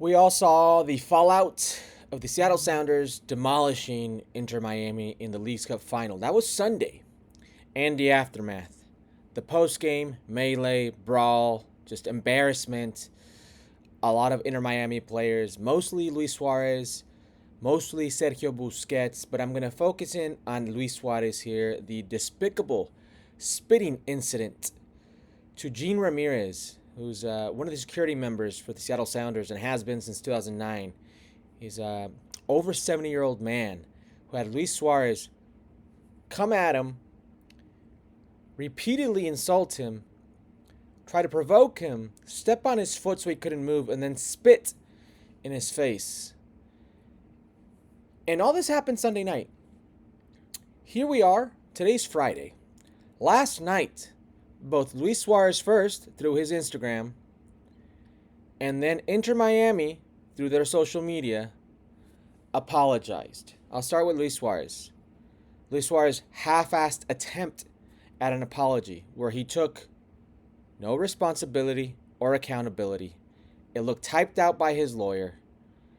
We all saw the fallout of the Seattle Sounders demolishing Inter Miami in the Leagues Cup final. That was Sunday. And the aftermath. The post-game melee, brawl, just embarrassment. A lot of Inter Miami players, mostly Luis Suarez, mostly Sergio Busquets, but I'm going to focus in on Luis Suarez here. The despicable spitting incident to Gene Ramirez, who's one of the security members for the Seattle Sounders and has been since 2009. He's a over 70-year-old man who had Luis Suarez come at him, repeatedly insult him, try to provoke him, step on his foot so he couldn't move, and then spit in his face. And all this happened Sunday night. Here we are. Today's Friday. Last night, both Luis Suarez first through his Instagram and then Inter Miami through their social media apologized. I'll start with Luis Suarez. Luis Suarez half-assed attempt at an apology where he took no responsibility or accountability. It looked typed out by his lawyer.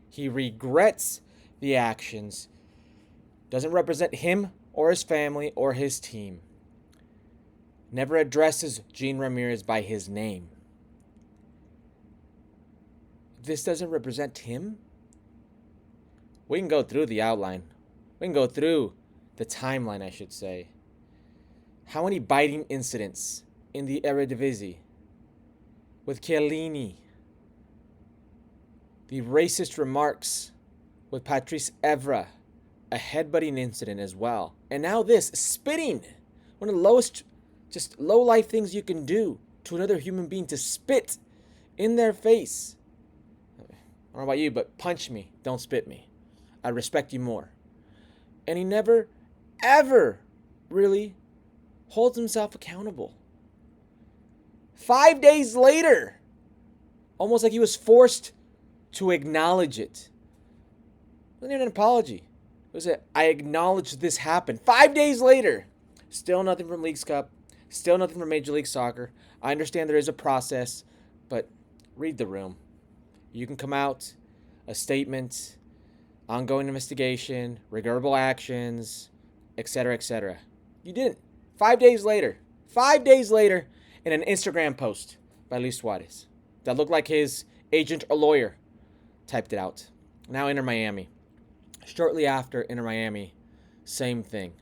He regrets the actions. Doesn't represent him or his family or his team. Never addresses Gene Ramirez by his name. This doesn't represent him? We can go through the outline. We can go through the timeline, I should say. How many biting incidents in the Eredivisie with Chiellini? The racist remarks with Patrice Evra, a headbutting incident as well. And now this, spitting. One of the lowest, just low-life things you can do to another human being, to spit in their face. I don't know about you, but punch me, don't spit me. I respect you more. And he never, ever really holds himself accountable. 5 days later, almost like he was forced to acknowledge it. It wasn't even an apology. It was I acknowledge this happened. 5 days later, still nothing from Leagues Cup. Still nothing from Major League Soccer. I understand there is a process, but read the room. You can come out, a statement, ongoing investigation, regrettable actions, etc., etc. You didn't. 5 days later. 5 days later, in an Instagram post by Luis Suarez that looked like his agent or lawyer typed it out. Now Inter Miami. Shortly after Inter Miami, same thing.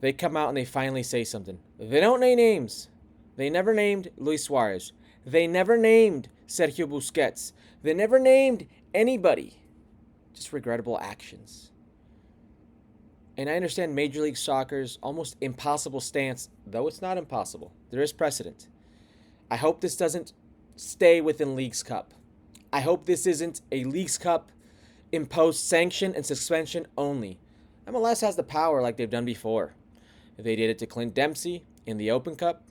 They come out and they finally say something. They don't name names. They never named Luis Suarez. They never named Sergio Busquets. They never named anybody. Just regrettable actions. And I understand Major League Soccer's almost impossible stance, though it's not impossible. There is precedent. I hope this doesn't stay within Leagues Cup. I hope this isn't a Leagues Cup imposed sanction and suspension only. MLS has the power like they've done before. They did it to Clint Dempsey in the Open Cup,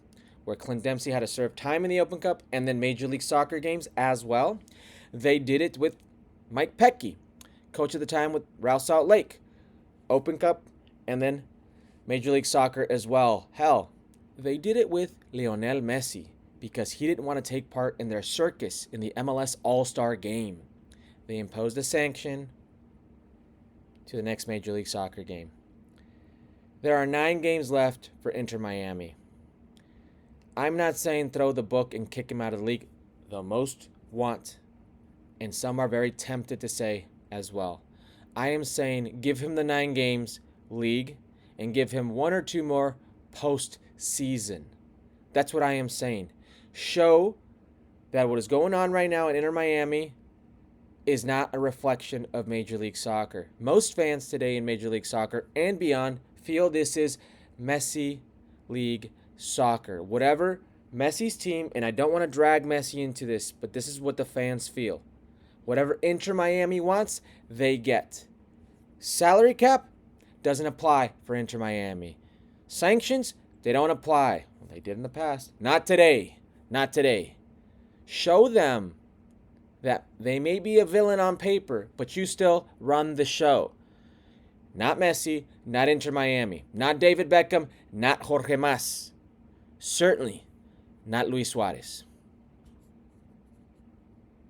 where Clint Dempsey had to serve time in the Open Cup and then Major League Soccer games as well. They did it with Mike Petke, coach at the time with Real Salt Lake. Open Cup and then Major League Soccer as well. Hell, they did it with Lionel Messi because he didn't want to take part in their circus in the MLS All-Star game. They imposed a sanction to the next Major League Soccer game. There are 9 games left for Inter Miami. I'm not saying throw the book and kick him out of the league, though most want, and some are very tempted to say as well. I am saying give him the 9 games league and give him 1 or 2 more post-season. That's what I am saying. Show that what is going on right now in Inter Miami is not a reflection of Major League Soccer. Most fans today in Major League Soccer and beyond feel this is Messi League Soccer. Whatever Messi's team, and I don't want to drag Messi into this, but this is what the fans feel. Whatever Inter Miami wants, they get. Salary cap doesn't apply for Inter Miami. Sanctions, they don't apply. Well, they did in the past. Not today. Not today. Show them that they may be a villain on paper, but you still run the show. Not Messi, not Inter Miami, not David Beckham, not Jorge Mas. Certainly not Luis Suarez.